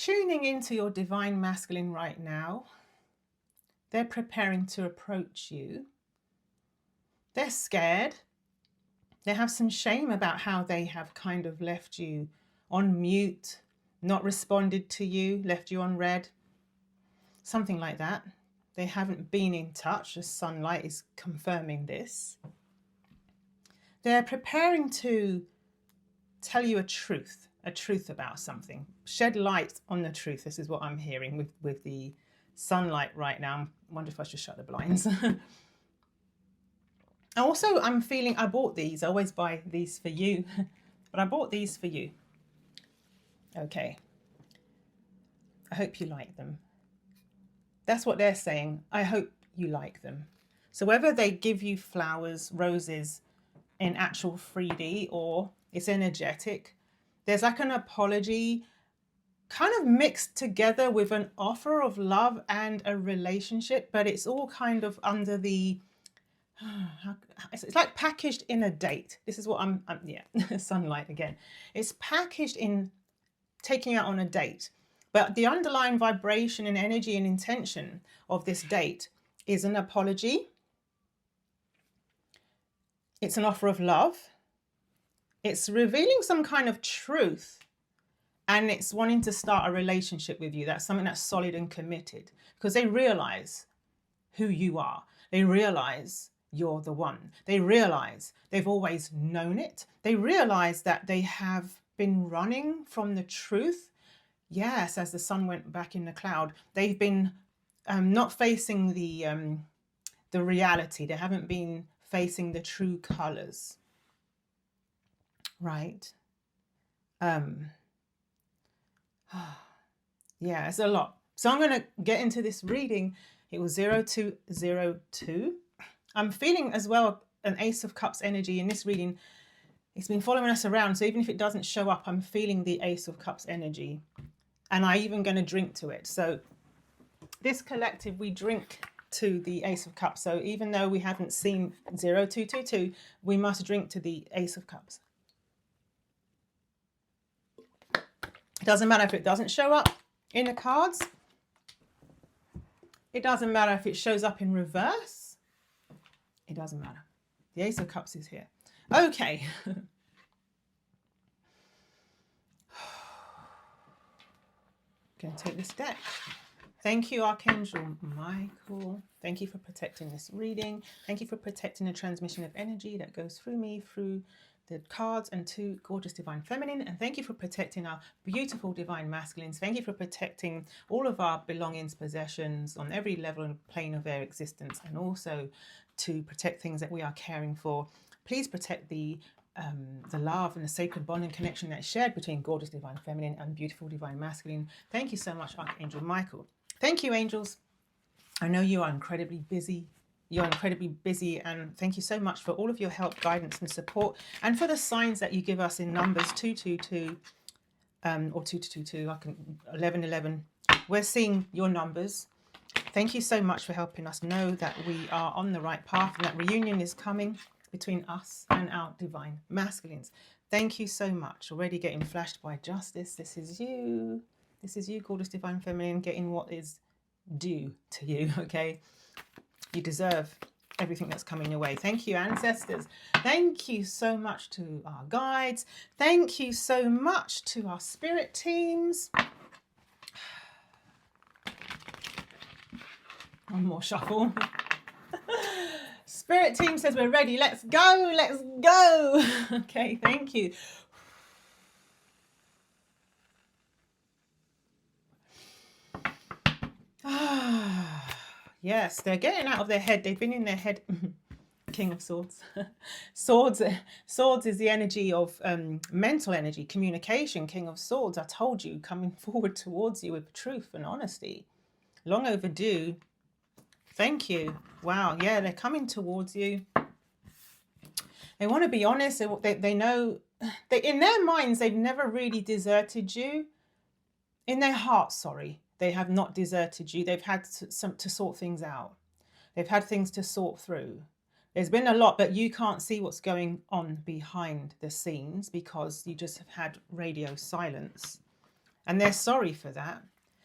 tuning into your divine masculine right now. They're preparing to approach you. They're scared. They have some shame about how they have kind of left you on mute, not responded to you, left you on red, something like that. They haven't been in touch. The sunlight is confirming this. They're preparing to tell you a truth about something, shed light on the truth. This is what I'm hearing with the sunlight right now. I wonder if I should shut the blinds. Also, I'm feeling, I bought these. I always buy these for you, but I bought these for you. Okay. I hope you like them. That's what they're saying. I hope you like them. So whether they give you flowers, roses in actual 3D or it's energetic, there's like an apology kind of mixed together with an offer of love and a relationship, but it's all kind of under the, it's like packaged in a date. This is what I'm yeah, sunlight again. It's packaged in taking out on a date, but the underlying vibration and energy and intention of this date is an apology. It's an offer of love. It's revealing some kind of truth, and it's wanting to start a relationship with you. That's something that's solid and committed, because they realize who you are. They realize you're the one. They realize they've always known it. They realize that they have been running from the truth. Yes, as the sun went back in the cloud, they've been not facing the reality. They haven't been facing the true colors, right? Yeah, it's a lot. So I'm going to get into this reading. It was 0202. I'm feeling as well an Ace of Cups energy in this reading. It's been following us around. So even if it doesn't show up, I'm feeling the Ace of Cups energy. And I'm even going to drink to it. So this collective, we drink to the Ace of Cups. So even though we haven't seen 0222, we must drink to the Ace of Cups. It doesn't matter if it doesn't show up in the cards. It doesn't matter if it shows up in reverse. It doesn't matter. The Ace of Cups is here. Okay. Going to take this deck. Thank you, Archangel Michael. Thank you for protecting this reading. Thank you for protecting the transmission of energy that goes through me, through the cards, and to gorgeous divine feminine. And thank you for protecting our beautiful divine masculines. Thank you for protecting all of our belongings, possessions on every level and plane of their existence, and also to protect things that we are caring for. Please protect the love and the sacred bond and connection that's shared between gorgeous divine feminine and beautiful divine masculine. Thank you so much, Archangel Michael. Thank you, angels. I know you are incredibly busy. You're incredibly busy, and thank you so much for all of your help, guidance and support, and for the signs that you give us in numbers 222 or 2222, 1111. We're seeing your numbers. Thank you so much for helping us know that we are on the right path and that reunion is coming between us and our divine masculines. Thank you so much. Already getting flashed by justice. This is you. This is you, gorgeous divine feminine, getting what is due to you, okay? You deserve everything that's coming your way. Thank you, ancestors. Thank you so much to our guides. Thank you so much to our spirit teams. One more shuffle. Spirit team says we're ready. Let's go. Let's go. Okay, thank you. Yes, they're getting out of their head. They've been in their head. King of Swords. Swords is the energy of mental energy, communication. King of Swords, I told you, coming forward towards you with truth and honesty. Long overdue. Thank you. Wow, yeah, they're coming towards you. They want to be honest. They know, in their minds, they've never really deserted you. In their hearts, sorry, they have not deserted you. They've had to sort things out. They've had things to sort through. There's been a lot, but you can't see what's going on behind the scenes because you just have had radio silence. And they're sorry for that.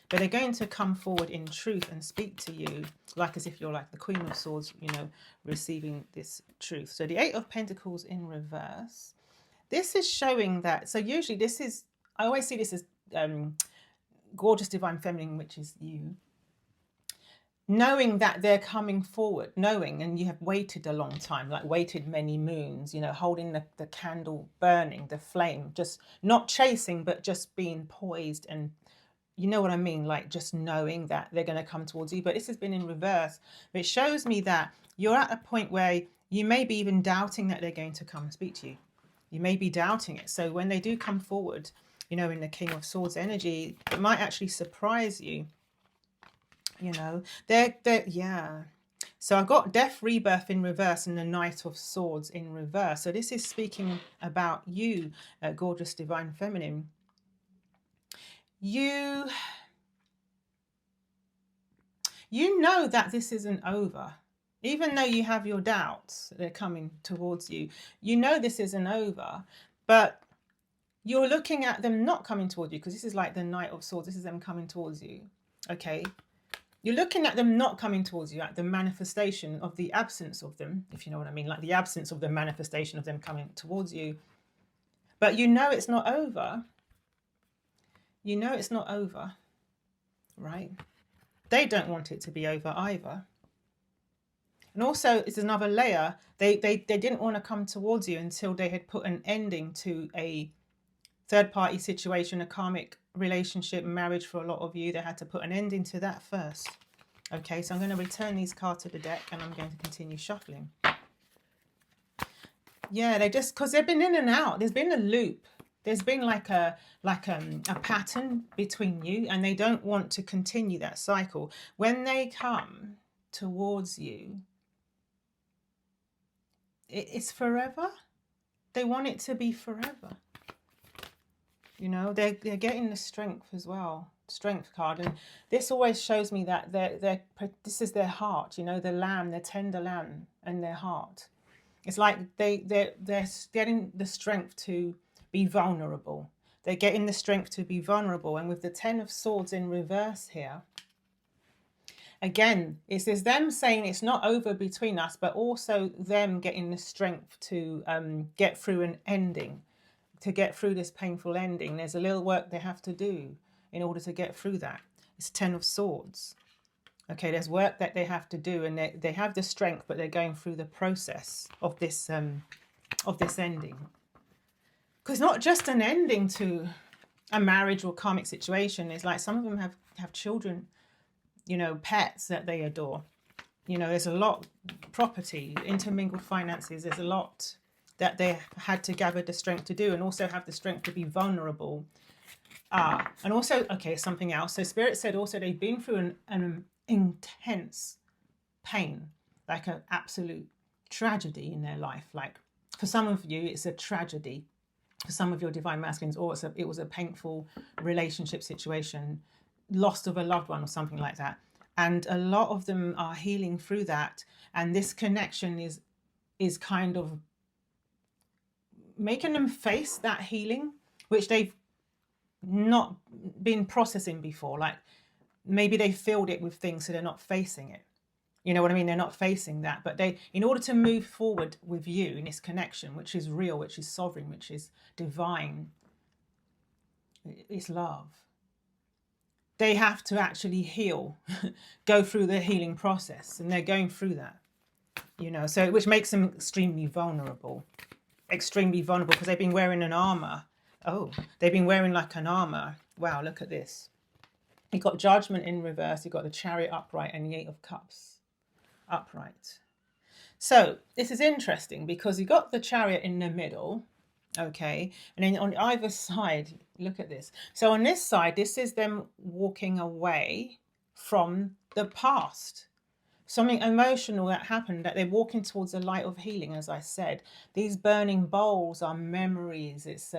But they're going to come forward in truth and speak to you, like as if you're like the Queen of Swords, you know, receiving this truth. So the Eight of Pentacles in reverse. This is showing that, so usually this is, I always see this as gorgeous divine feminine, which is you. Knowing that they're coming forward, knowing, and you have waited a long time, like waited many moons, you know, holding the candle burning, the flame, just not chasing, but just being poised, and you know what I mean, like just knowing that they're going to come towards you. But this has been in reverse. But it shows me that you're at a point where you may be even doubting that they're going to come and speak to you. You may be doubting it. So when they do come forward, you know, in the King of Swords energy, it might actually surprise you. You know, yeah. So I've got Death, Rebirth in reverse and the Knight of Swords in reverse. So this is speaking about you, gorgeous divine feminine. You know that this isn't over. Even though you have your doubts, they're coming towards you. You know this isn't over, but you're looking at them not coming towards you, because this is like the Knight of Swords. This is them coming towards you. Okay. You're looking at them not coming towards you, at the manifestation of the absence of them, if you know what I mean, like the absence of the manifestation of them coming towards you. But you know it's not over. You know it's not over, right? They don't want it to be over either. And also, it's another layer. They didn't want to come towards you until they had put an ending to a third-party situation, a karmic relationship, marriage for a lot of you. They had to put an ending to that first. Okay, so I'm going to return these cards to the deck and I'm going to continue shuffling. Yeah, they just, because they've been in and out. There's been a loop. There's been like a pattern between you, and they don't want to continue that cycle. When they come towards you, it's forever. They want it to be forever. You know, they're getting the strength as well. Strength card, and this always shows me that this is their heart. You know, the lamb, their tender lamb, and their heart. It's like they're getting the strength to be vulnerable. They're getting the strength to be vulnerable. And with the Ten of Swords in reverse here, again, it's them saying it's not over between us, but also them getting the strength to get through an ending, to get through this painful ending. There's a little work they have to do in order to get through that. It's Ten of Swords. Okay, there's work that they have to do, and they have the strength, but they're going through the process of this ending. Because not just an ending to a marriage or karmic situation. It's like some of them have children, you know, pets that they adore. You know, there's a lot, property, intermingled finances. There's a lot that they had to gather the strength to do, and also have the strength to be vulnerable. And also, okay, something else. So Spirit said also they've been through an intense pain, like an absolute tragedy in their life. Like for some of you, it's a tragedy. For some of your divine masculines, or it was a painful relationship situation, loss of a loved one or something like that. And a lot of them are healing through that. And this connection is kind of making them face that healing, which they've not been processing before. Like maybe they filled it with things, so they're not facing it. You know what I mean? They're not facing that. But they, in order to move forward with you in this connection, which is real, which is sovereign, which is divine, it's love, they have to actually heal, go through the healing process. And they're going through that, you know, so which makes them extremely vulnerable because they've been wearing an armor. Oh, they've been wearing like an armor. Wow, look at this. You've got Judgment in reverse. You've got the Chariot upright and the Eight of Cups upright. So this is interesting because you got the Chariot in the middle, okay, and then on either side, look at this. So on this side, this is them walking away from the past, something emotional that happened, that they're walking towards a light of healing. As I said, these burning bowls are memories. It's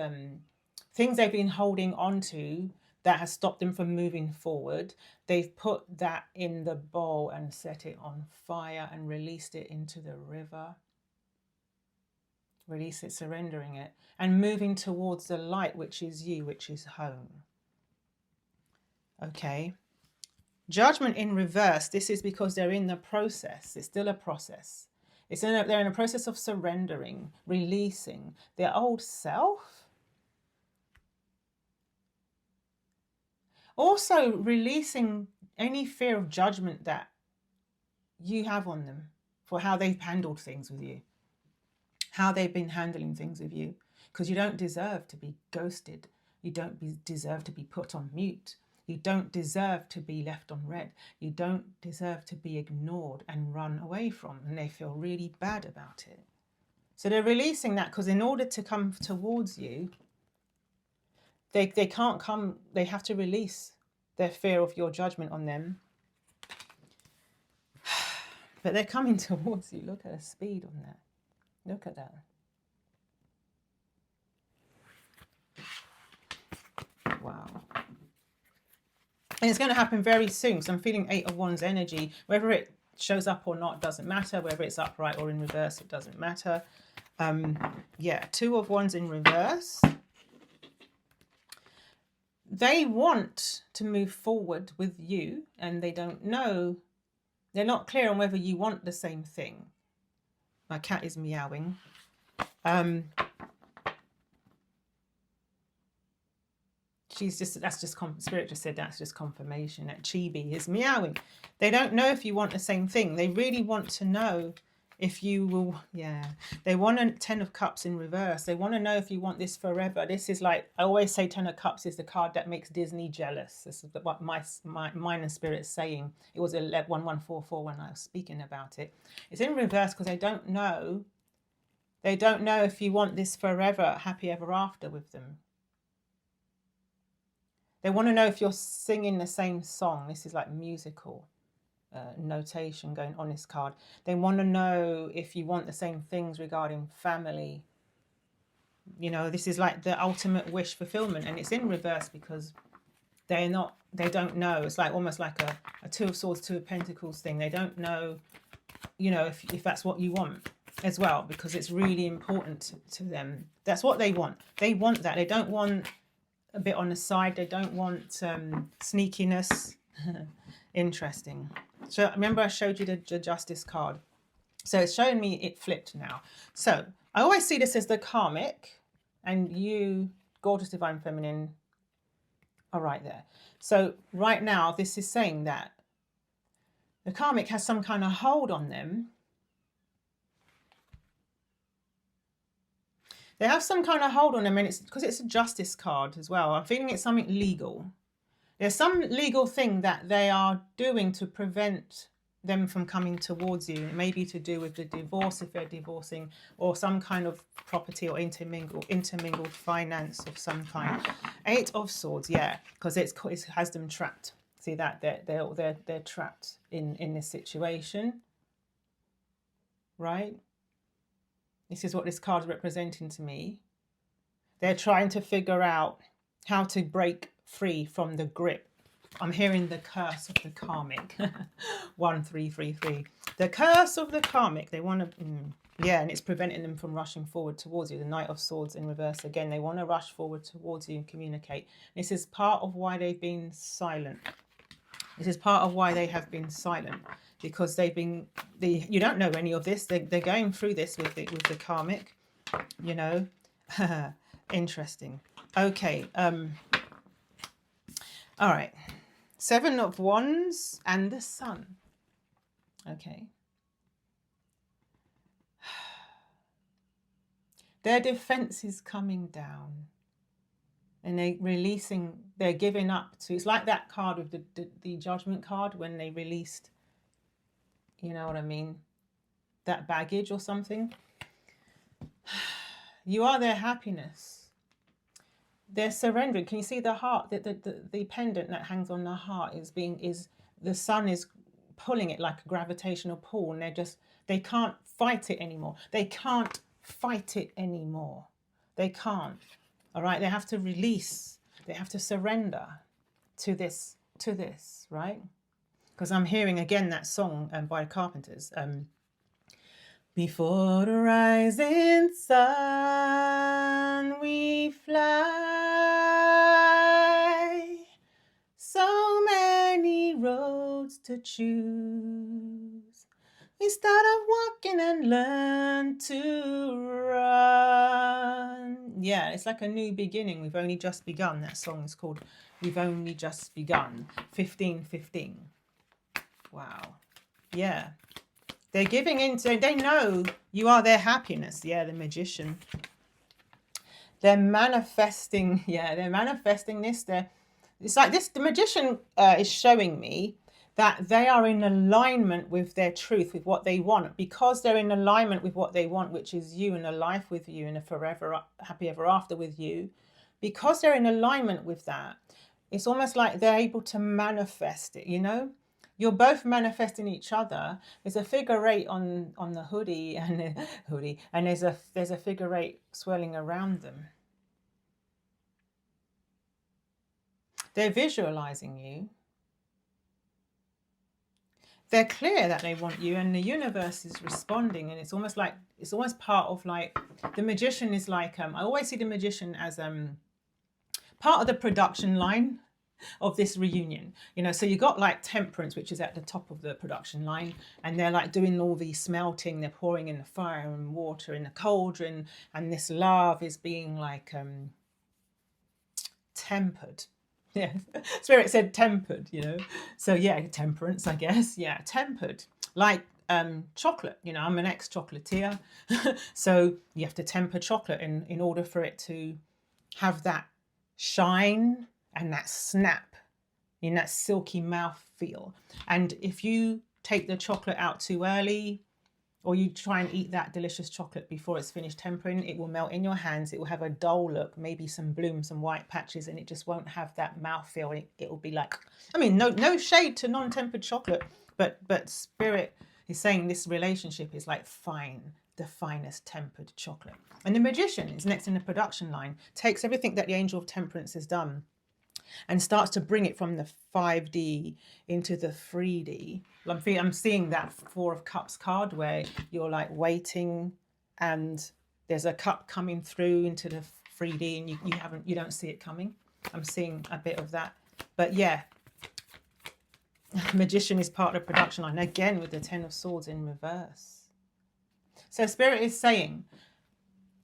things they've been holding on to that has stopped them from moving forward. They've put that in the bowl and set it on fire and released it into the river. Release it, surrendering it, and moving towards the light, which is you, which is home. Okay. Judgment in reverse. This is because they're in the process. It's still a process. They're in a process of surrendering, releasing their old self. Also releasing any fear of judgment that you have on them for how they've handled things with you, how they've been handling things with you, because you don't deserve to be ghosted. You don't deserve to be put on mute. You don't deserve to be left on red. You don't deserve to be ignored and run away from, and they feel really bad about it. So they're releasing that because in order to come towards you, they can't come, they have to release their fear of your judgment on them. But they're coming towards you. Look at the speed on that. Look at that. Wow. And it's going to happen very soon. So I'm feeling 8 of Wands energy. Whether it shows up or not doesn't matter. Whether it's upright or in reverse, it doesn't matter. Yeah, 2 of Wands in reverse. They want to move forward with you, and they don't know. They're not clear on whether you want the same thing. My cat is meowing. Spirit just said that's just confirmation that Chibi is meowing. They don't know if you want the same thing. They really want to know if you will, they want a 10 of Cups in reverse. They want to know if you want this forever. This is like, I always say 10 of Cups is the card that makes Disney jealous. This is what my mind and spirit is saying. It was 1144 when I was speaking about it. It's in reverse because they don't know. They don't know if you want this forever, happy ever after with them. They want to know if you're singing the same song. This is like musical notation going on this card. They want to know if you want the same things regarding family. You know, this is like the ultimate wish fulfillment, and it's in reverse because they don't know. It's like almost like a 2 of Swords, 2 of Pentacles thing. They don't know, you know, if that's what you want as well, because it's really important to them. That's what they want. They want that. They don't want a bit on the side. They don't want sneakiness. Interesting. So remember I showed you the Justice card. So it's showing me it flipped now. So I always see this as the karmic, and you, gorgeous divine feminine, are right there. So right now this is saying that the karmic has some kind of hold on them. They have some kind of hold on them, and it's because it's a Justice card as well. I'm feeling it's something legal. There's some legal thing that they are doing to prevent them from coming towards you. It may be to do with the divorce if they're divorcing, or some kind of property or intermingled finance of some kind. 8 of Swords, yeah, because it has them trapped. See that they're trapped in this situation, right? This is what this card is representing to me. They're trying to figure out how to break free from the grip. I'm hearing the curse of the karmic. 1333. The curse of the karmic. They want to, and it's preventing them from rushing forward towards you. The Knight of Swords in reverse again. They want to rush forward towards you and communicate. This is part of why they've been silent. This is part of why they have been silent, because you don't know any of this. They're going through this with the karmic, you know. Interesting. Okay. All right. 7 of Wands and the Sun. Okay. Their defense is coming down, and they're giving up to, it's like that card with the Judgment card when they released, you know what I mean, that baggage or something. You are their happiness. They're surrendering. Can you see the heart? The pendant that hangs on the heart is the sun is pulling it like a gravitational pull, and they can't fight it anymore. They can't fight it anymore. They can't. All right. They have to release. They have to surrender to this, right? Because I'm hearing again that song by Carpenters. Before the rising sun we fly, so many roads to choose. We start off walking and learn to run. Yeah, it's like a new beginning. We've only just begun. That song is called We've Only Just Begun. 1515. Wow. Yeah. They're giving into, they know you are their happiness. Yeah, the magician. They're manifesting, they're manifesting this. It's like this, the magician is showing me that they are in alignment with their truth, with what they want, because they're in alignment with what they want, which is you and a life with you and a forever happy ever after with you. Because they're in alignment with that, it's almost like they're able to manifest it, you know? You're both manifesting each other. There's a figure eight on the hoodie and there's a figure eight swirling around them. They're visualizing you. They're clear that they want you, and the universe is responding, and it's almost part of like, the magician is like, I always see the magician as part of the production line of this reunion, you know. So you got like Temperance, which is at the top of the production line, and they're like doing all the smelting, they're pouring in the fire and water in the cauldron, and this love is being like tempered. Yeah, Spirit said tempered, you know. So yeah, temperance, I guess. Yeah, tempered, like chocolate, you know. I'm an ex-chocolatier. So you have to temper chocolate in order for it to have that shine and that snap in that silky mouth feel. And if you take the chocolate out too early, or you try and eat that delicious chocolate before it's finished tempering, it will melt in your hands. It will have a dull look, maybe some bloom, some white patches, and it just won't have that mouthfeel. It will be like, I mean, no shade to non-tempered chocolate, but Spirit is saying this relationship is like fine, the finest tempered chocolate. And the magician is next in the production line, takes everything that the angel of temperance has done and starts to bring it from the 5D into the 3D. I'm seeing that Four of Cups card where you're like waiting and there's a cup coming through into the 3D and you don't see it coming. I'm seeing a bit of that. But yeah, magician is part of the production line, again with the 10 of Swords in reverse. So Spirit is saying,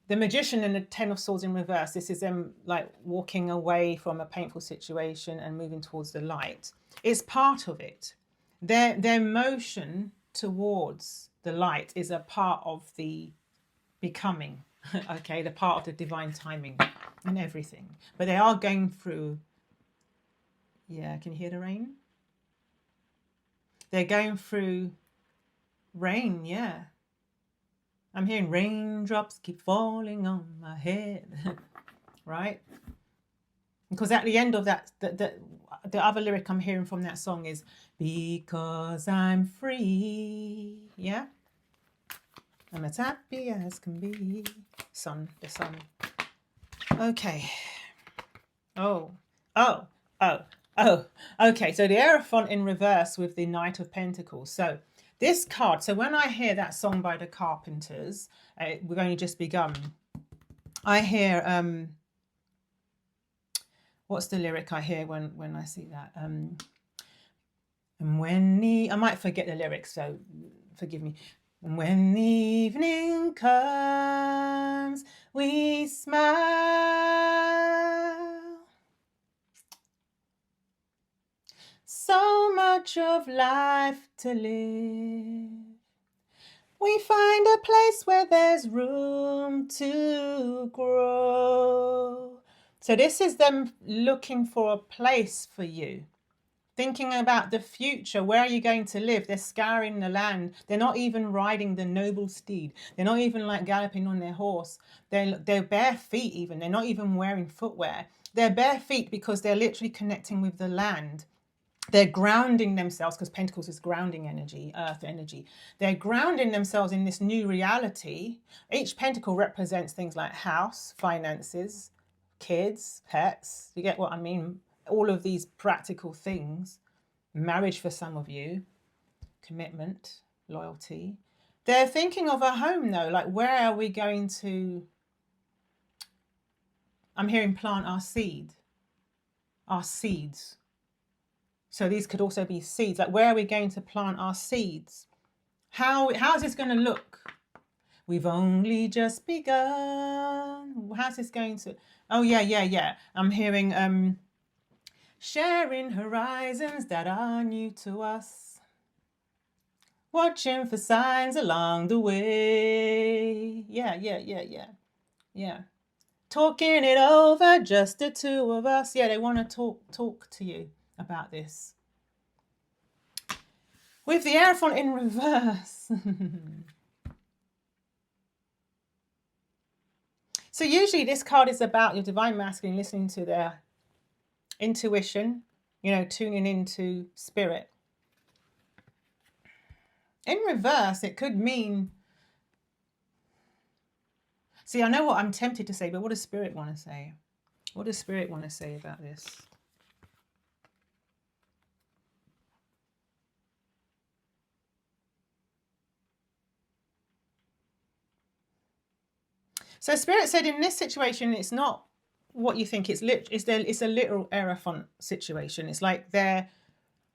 the magician and the 10 of Swords in reverse, this is them like walking away from a painful situation and moving towards the light. It's part of it. Their motion towards the light is a part of the becoming, okay, the part of the divine timing and everything. But they are going through, yeah, can you hear the rain? They're going through rain, yeah. I'm hearing raindrops keep falling on my head, right? Because at the end of that, the other lyric I'm hearing from that song is, because I'm free, yeah? I'm as happy as can be. The sun. Okay. Oh. Okay, so the Hierophant in reverse with the Knight of Pentacles. So this card, so when I hear that song by the Carpenters, We've Only Just Begun, I hear, what's the lyric I hear when I see that? And I might forget the lyrics, so forgive me. And when the evening comes, we smile. So much of life to live. We find a place where there's room to grow. So this is them looking for a place for you. Thinking about the future, where are you going to live? They're scouring the land. They're not even riding the noble steed. They're not even like galloping on their horse. They're bare feet even. They're not even wearing footwear. They're bare feet because they're literally connecting with the land. They're grounding themselves, because Pentacles is grounding energy, earth energy. They're grounding themselves in this new reality. Each pentacle represents things like house, finances, kids, pets. You get what I mean? All of these practical things. Marriage for some of you. Commitment, loyalty. They're thinking of a home though. Like, where are we going to... I'm hearing plant our seed. Our seeds. So these could also be seeds. Like, where are we going to plant our seeds? How's this going to look? We've only just begun. How's this going to... Oh, yeah. I'm hearing sharing horizons that are new to us. Watching for signs along the way. Yeah. Talking it over, just the two of us. Yeah, they want to talk to you about this. With the Hierophant in reverse. So usually this card is about your divine masculine listening to their intuition, you know, tuning into spirit. In reverse, it could mean... See, I know what I'm tempted to say, but what does spirit want to say? What does spirit want to say about this? So spirit said in this situation, it's not what you think. It's a literal Hierophant situation. It's like they're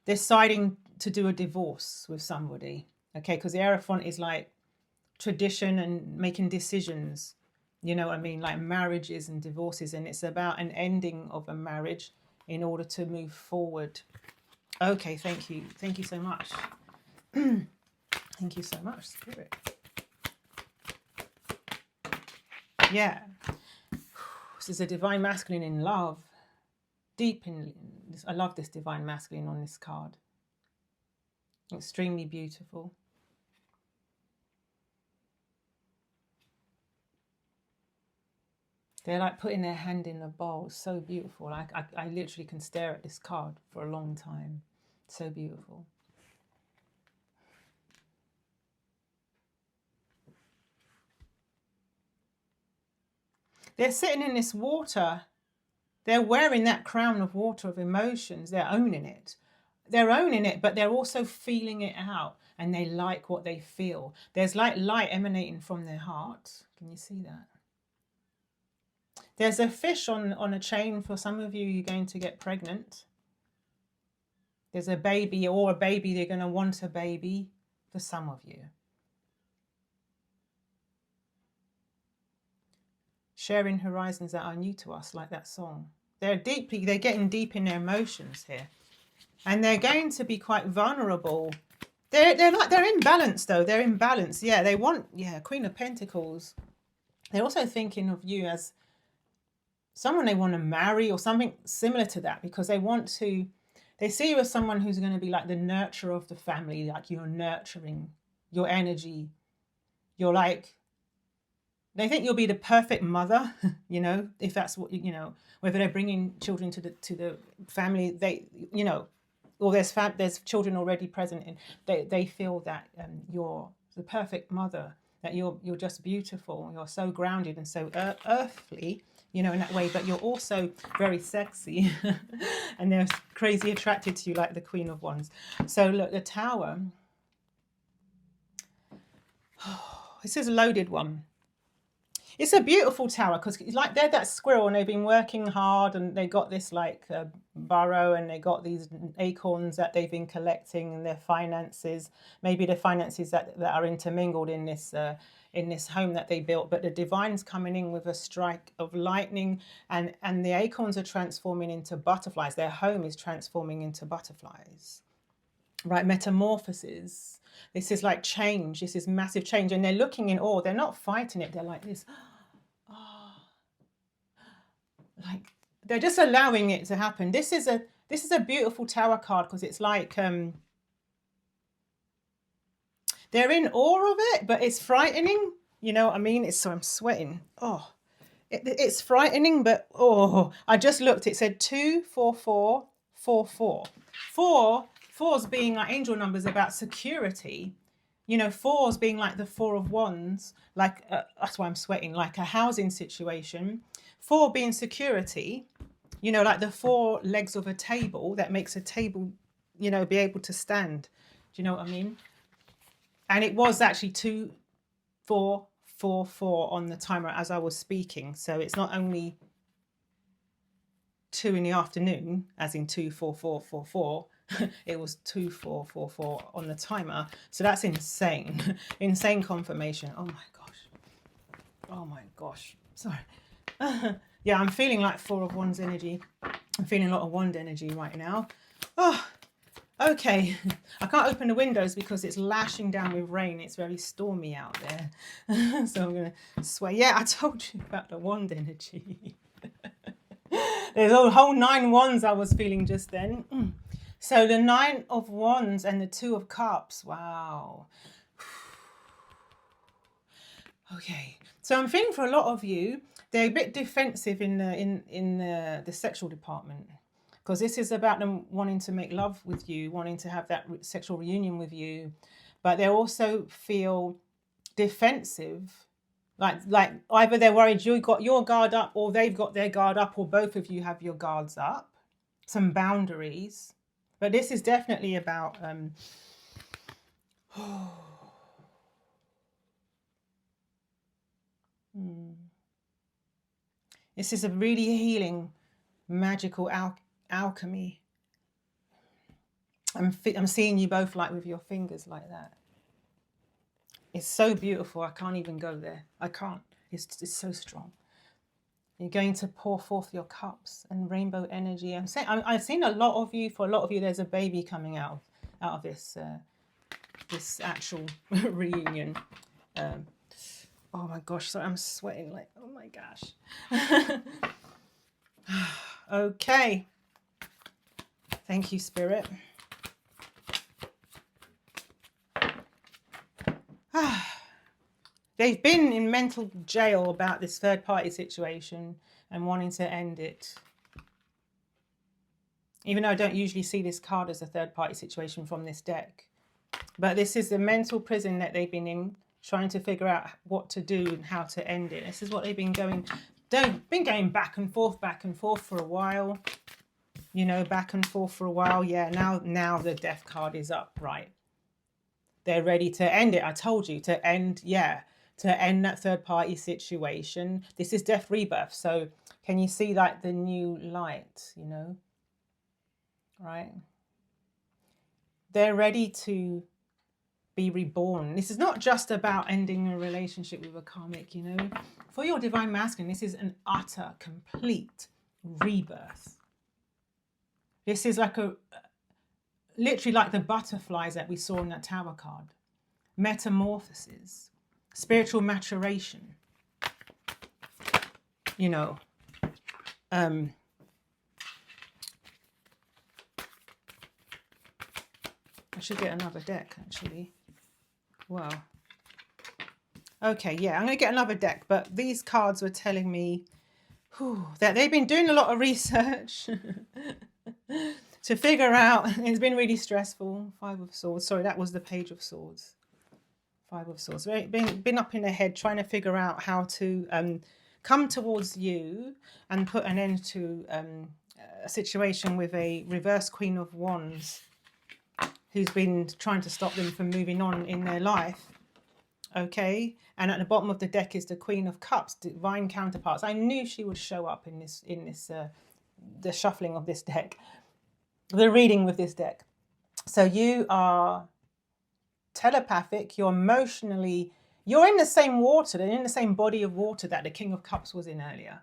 deciding to do a divorce with somebody. Okay, because the Hierophant is like tradition and making decisions. You know what I mean? Like marriages and divorces. And it's about an ending of a marriage in order to move forward. Okay, thank you. Thank you so much. Thank you so much, spirit. Yeah, this is a divine masculine in love. Deep in this, I love this divine masculine on this card. Extremely beautiful. They're like putting their hand in a bowl. So beautiful. I literally can stare at this card for a long time. So beautiful. They're sitting in this water. They're wearing that crown of water of emotions. They're owning it. They're owning it, but they're also feeling it out. And they like what they feel. There's like light emanating from their heart. Can you see that? There's a fish on a chain. For some of you, you're going to get pregnant. There's a baby or a baby. They're going to want a baby for some of you. Sharing horizons that are new to us, like that song. They're getting deep in their emotions here. And they're going to be quite vulnerable. They're in balance though. They're in balance. Yeah, they want, Queen of Pentacles. They're also thinking of you as someone they want to marry or something similar to that, because they see you as someone who's going to be like the nurturer of the family, like you're nurturing your energy. You're like, they think you'll be the perfect mother, you know, if that's what, you know, whether they're bringing children to the family, they, you know, or there's children already present, and they feel that you're the perfect mother, that you're just beautiful, you're so grounded and so earthly, you know, in that way, but you're also very sexy and they're crazy attracted to you, like the Queen of Wands. So look, the Tower, this is a loaded one. It's a beautiful tower because it's like they're that squirrel and they've been working hard and they got this like burrow and they got these acorns that they've been collecting, and their finances, maybe the finances that are intermingled in this home that they built, but the divine's coming in with a strike of lightning, and the acorns are transforming into butterflies. Their home is transforming into butterflies, right? Metamorphosis. This is like change. This is massive change. And they're looking in awe. They're not fighting it. They're like this. Oh. Like they're just allowing it to happen. This is a beautiful Tower card because it's like they're in awe of it, but it's frightening. You know what I mean? So I'm sweating. Oh, it's frightening, but oh, I just looked. It said 2, 4, 4, 4, 4. Fours being like angel numbers about security, you know, fours being like the Four of Wands, like that's why I'm sweating, like a housing situation. 4 being security, you know, like the 4 legs of a table that makes a table, you know, be able to stand. Do you know what I mean? And it was actually 2, 4, 4, 4 on the timer as I was speaking. So it's not only 2 in the afternoon, as in 24444. It was 2444 on the timer. So that's insane. Insane confirmation. Oh my gosh. Oh my gosh. Sorry. Yeah, I'm feeling like 4 of Wands energy. I'm feeling a lot of wand energy right now. Oh, okay. I can't open the windows because it's lashing down with rain. It's very stormy out there. So I'm going to swear. Yeah, I told you about the wand energy. There's a whole 9 wands I was feeling just then. So the 9 of Wands and the 2 of Cups. Wow. Okay. So I'm feeling for a lot of you, they're a bit defensive in the sexual department, because this is about them wanting to make love with you, wanting to have that sexual reunion with you, but they also feel defensive, like either they're worried you got your guard up, or they've got their guard up, or both of you have your guards up. Some boundaries. But this is definitely about this is a really healing, magical alchemy. I'm seeing you both like with your fingers like that. It's so beautiful. I can't even go there. I can't. It's so strong. You're going to pour forth your cups and rainbow energy. I've seen a lot of you. For a lot of you, there's a baby coming out of this this actual reunion. Oh my gosh! So I'm sweating like, oh my gosh. Okay. Thank you, Spirit. They've been in mental jail about this third-party situation and wanting to end it. Even though I don't usually see this card as a third-party situation from this deck. But this is the mental prison that they've been in, trying to figure out what to do and how to end it. This is what they've been going back and forth for a while. You know, back and forth for a while. Yeah, now the death card is up, right? They're ready to end it. I told you to end, to end that third party situation. This is death rebirth. So can you see like the new light, you know? Right? They're ready to be reborn. This is not just about ending a relationship with a karmic, you know? For your divine masculine, this is an utter, complete rebirth. This is like literally like the butterflies that we saw in that Tower card. Metamorphosis, spiritual maturation, you know. I should get another deck, actually. Wow. Okay, yeah, I'm going to get another deck, but these cards were telling me that they've been doing a lot of research to figure out. It's been really stressful. 5 of Swords. Sorry, that was the Page of Swords. 5 of Swords. Been up in their head trying to figure out how to come towards you and put an end to a situation with a reverse Queen of Wands who's been trying to stop them from moving on in their life. Okay, and at the bottom of the deck is the Queen of Cups, divine counterparts. I knew she would show up in this the shuffling of this deck, the reading with this deck. So you are telepathic, you're emotionally, you're in the same water, in the same body of water that the King of Cups was in earlier.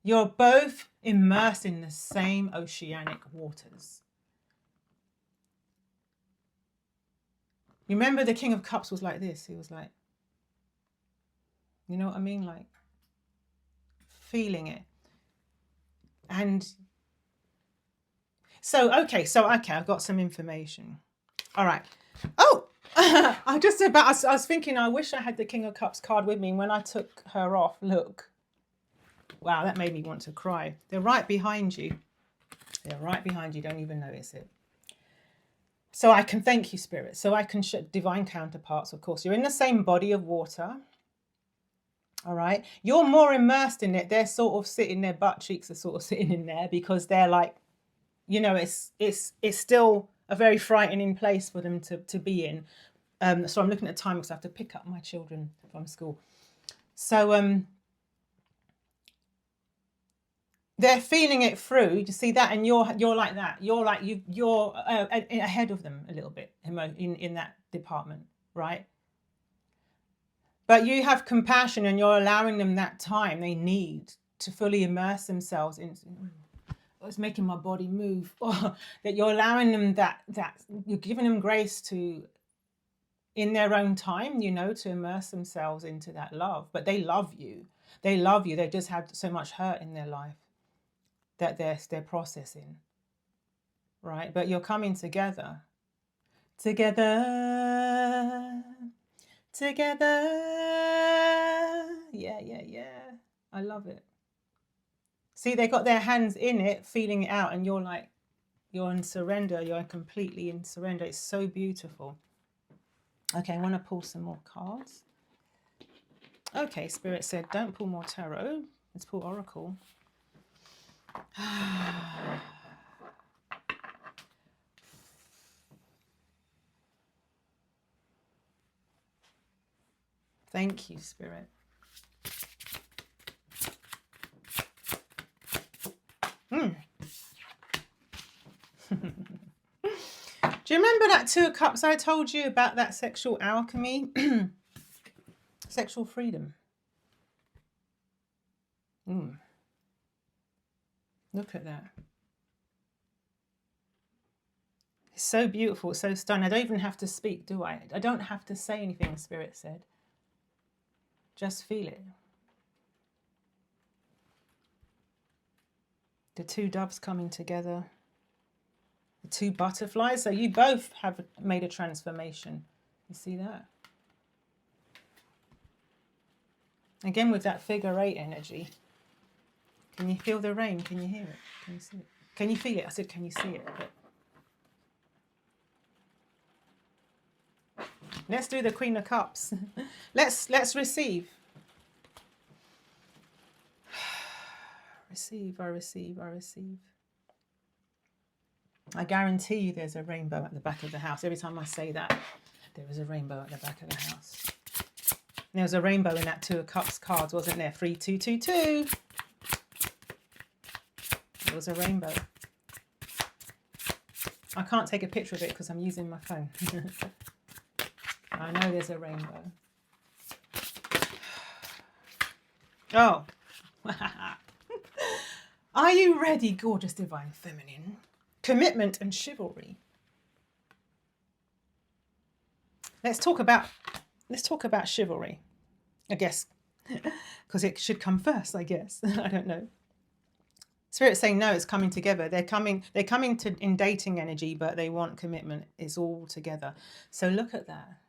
You're both immersed in the same oceanic waters. You remember the King of Cups was like this. He was like, you know what I mean? Like feeling it. And so, okay, I've got some information. All right. Oh, I was thinking, I wish I had the King of Cups card with me. When I took her off, look. Wow, that made me want to cry. They're right behind you. They're right behind you. Don't even notice it. So I can thank you, Spirit. So I can divine counterparts, of course. You're in the same body of water. All right. You're more immersed in it. They're sort of sitting, their butt cheeks are sort of sitting in there because they're like, you know, it's still a very frightening place for them to be in. So I'm looking at the time because I have to pick up my children from school. So they're feeling it through. You see that, and you're like that. You're like you're ahead of them a little bit in that department, right? But you have compassion, and you're allowing them that time they need to fully immerse themselves in. It's making my body move. Or that you're allowing them that you're giving them grace to, in their own time, you know, to immerse themselves into that love. But they love you. They love you. They just had so much hurt in their life that they're processing, right? But you're coming together, together, yeah. I love it. See, they got their hands in it, feeling it out, and you're like, you're in surrender. You're completely in surrender. It's so beautiful. Okay, I want to pull some more cards. Okay, Spirit said, don't pull more tarot. Let's pull Oracle. Thank you, Spirit. Do you remember that 2 of Cups I told you about, that sexual alchemy? Sexual freedom. Look at that. It's so beautiful, it's so stunning. I don't even have to speak, do I? I don't have to say anything, Spirit said. Just feel it. The 2 doves coming together. The 2 butterflies. So you both have made a transformation. You see that? Again with that figure 8 energy. Can you feel the rain? Can you hear it? Can you see it? Can you feel it? I said, can you see it? But let's do the Queen of Cups. Let's receive. Receive, I receive, I receive. I guarantee you there's a rainbow at the back of the house. Every time I say that, there is a rainbow at the back of the house. And there was a rainbow in that 2 of Cups cards, wasn't there? 3, 2, 2, 2. There was a rainbow. I can't take a picture of it because I'm using my phone. I know there's a rainbow. Oh. Are you ready, gorgeous divine feminine? Commitment and chivalry. Let's talk about chivalry, I guess, because it should come first, I guess. I don't know. Spirit's saying no, it's coming together. They're coming to in dating energy, but they want commitment. It's all together. So look at that.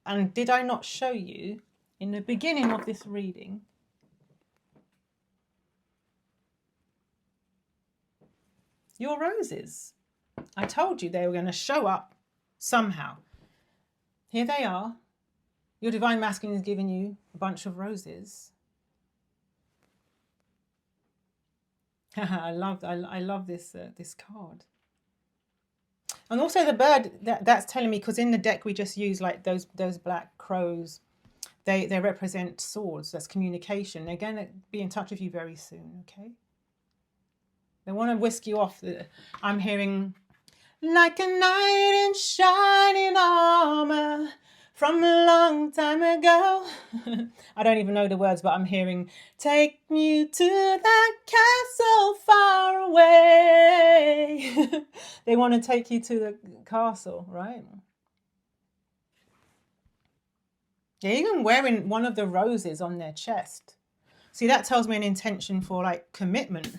And did I not show you in the beginning of this reading your roses? I told you they were going to show up somehow. Here they are. Your divine masculine is giving you a bunch of roses. I love this this card. And also the bird, that's telling me, because in the deck we just use like those black crows. They represent swords. That's communication. They're going to be in touch with you very soon, okay? They want to whisk you off. I'm hearing, like a knight in shining armor from a long time ago. I don't even know the words, but I'm hearing, take you to that castle far away. They want to take you to the castle, right? They're even wearing one of the roses on their chest. See, that tells me an intention for like commitment.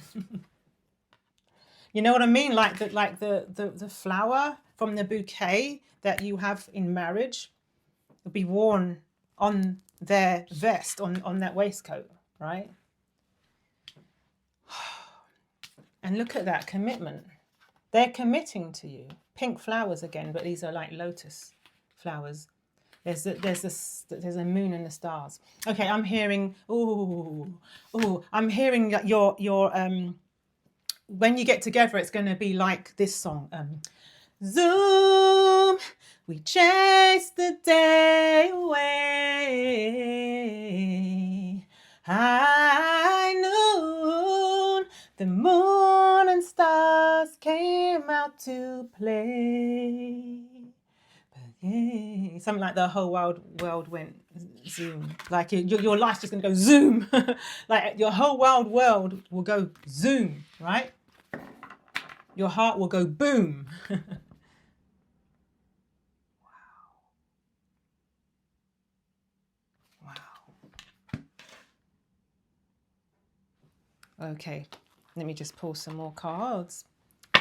You know what I mean? Like the flower from the bouquet that you have in marriage will be worn on their vest, on that waistcoat, right? And look at that commitment. They're committing to you. Pink flowers again, but these are like lotus flowers. There's a moon and the stars. Okay, I'm hearing, I'm hearing that your when you get together, it's going to be like this song. Zoom, we chase the day away. High noon, The moon and stars came out to play. But yeah, something like the whole world went zoom. Like your life's just going to go zoom. Like your whole world will go zoom, right? Your heart will go boom. Wow. Okay, let me just pull some more cards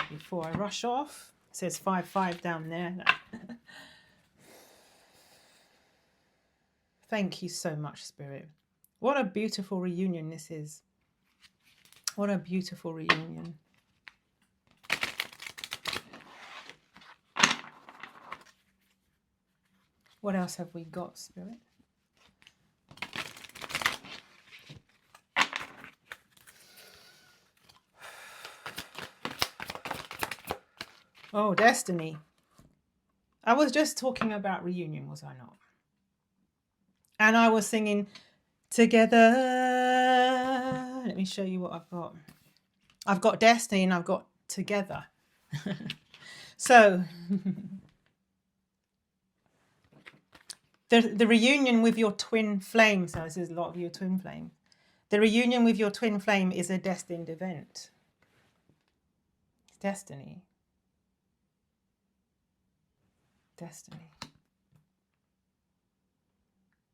before I rush off. It says 5-5 down there. Thank you so much, Spirit. What a beautiful reunion this is. What a beautiful reunion. What else have we got, Spirit? Oh, destiny. I was just talking about reunion, was I not? And I was singing together. Let me show you what I've got. I've got destiny and I've got together. So the reunion with your twin flame. So this is a lot of your twin flame. The reunion with your twin flame is a destined event. It's destiny. Destiny.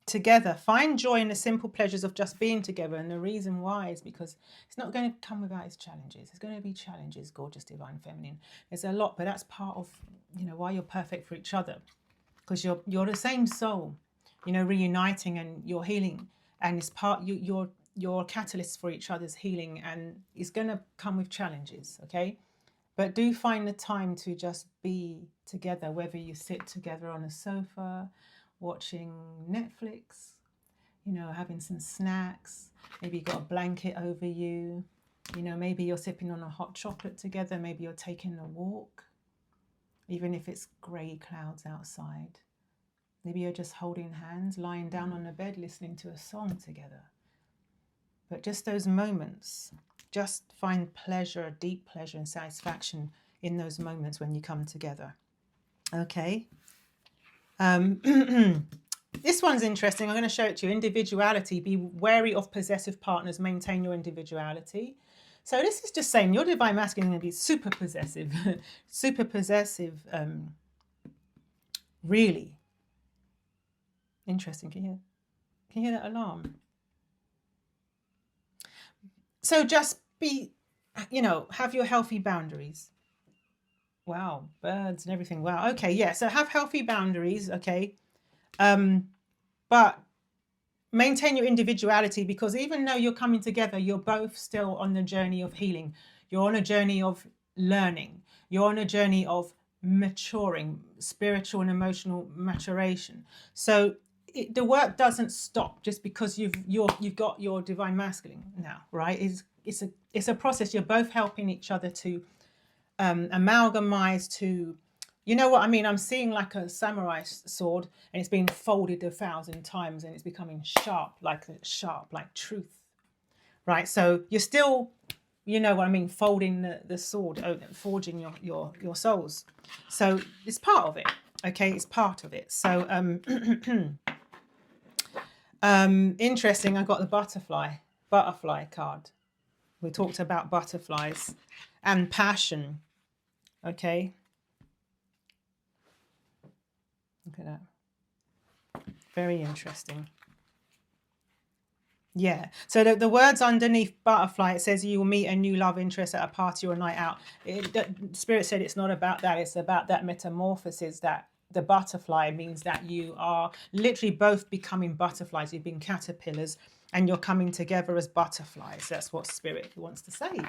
Together, find joy in the simple pleasures of just being together. And the reason why is because it's not going to come without its challenges. There's going to be challenges, gorgeous, divine, feminine. There's a lot, but that's part of, why you're perfect for each other. Because you're the same soul, reuniting and you're healing. And it's you're catalysts for each other's healing, and it's going to come with challenges, okay? But do find the time to just be together, whether you sit together on a sofa, watching Netflix, having some snacks, maybe you've got a blanket over you, maybe you're sipping on a hot chocolate together, maybe you're taking a walk, even if it's grey clouds outside. Maybe you're just holding hands, lying down on the bed, listening to a song together. But just those moments, just find pleasure, deep pleasure and satisfaction in those moments when you come together. Okay. This one's interesting. I'm going to show it to you. Individuality. Be wary of possessive partners. Maintain your individuality. So this is just saying your divine masculine is going to be super possessive. Super possessive. Really. Interesting. Can you hear that alarm? So just be, have your healthy boundaries. Wow, birds and everything. Wow. Okay, yeah. So have healthy boundaries, okay? But maintain your individuality, because even though you're coming together, you're both still on the journey of healing. You're on a journey of learning. You're on a journey of maturing, spiritual and emotional maturation. So the work doesn't stop just because you've got your divine masculine now, right? It's a process. You're both helping each other to amalgamize, to, you know what I mean? I'm seeing like a samurai sword, and it's been folded 1,000 times, and it's becoming sharp like truth, right? So you're still, you know what I mean, folding the sword, forging your souls. So it's part of it, okay? It's part of it. So interesting. I got the butterfly card. We talked about butterflies and passion. Okay. Look at that. Very interesting. Yeah. So the words underneath butterfly, it says you will meet a new love interest at a party or a night out. Spirit said it's not about that. It's about that metamorphosis, that the butterfly means that you are literally both becoming butterflies. You've been caterpillars and you're coming together as butterflies. That's what Spirit wants to say.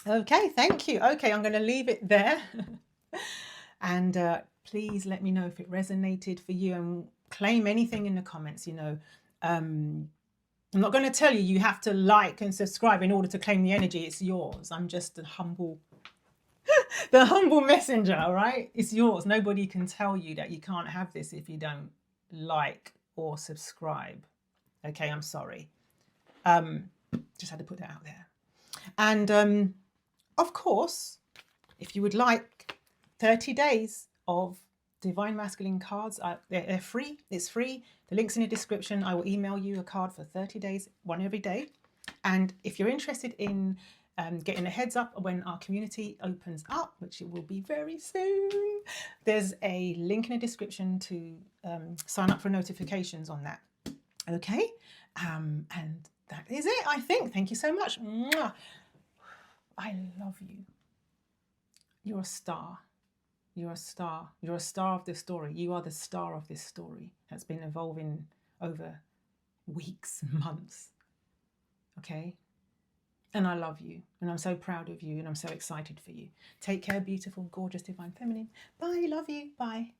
Okay, thank you. Okay, I'm going to leave it there. And please let me know if it resonated for you, and claim anything in the comments. I'm not going to tell you have to like and subscribe in order to claim the energy. It's yours. I'm just the humble messenger, all right? It's yours. Nobody can tell you that you can't have this if you don't like or subscribe. Okay, I'm sorry. Just had to put that out there. And of course, if you would like 30 days of Divine Masculine cards, they're free. It's free. The link's in the description. I will email you a card for 30 days, one every day. And if you're interested in getting a heads up when our community opens up, which it will be very soon, there's a link in the description to sign up for notifications on that. Okay, and that is it, I think. Thank you so much. Mwah. I love you. You're a star. You're a star. You're a star of this story. You are the star of this story that's been evolving over weeks, months. Okay? And I love you. And I'm so proud of you. And I'm so excited for you. Take care, beautiful, gorgeous, divine feminine. Bye. Love you. Bye.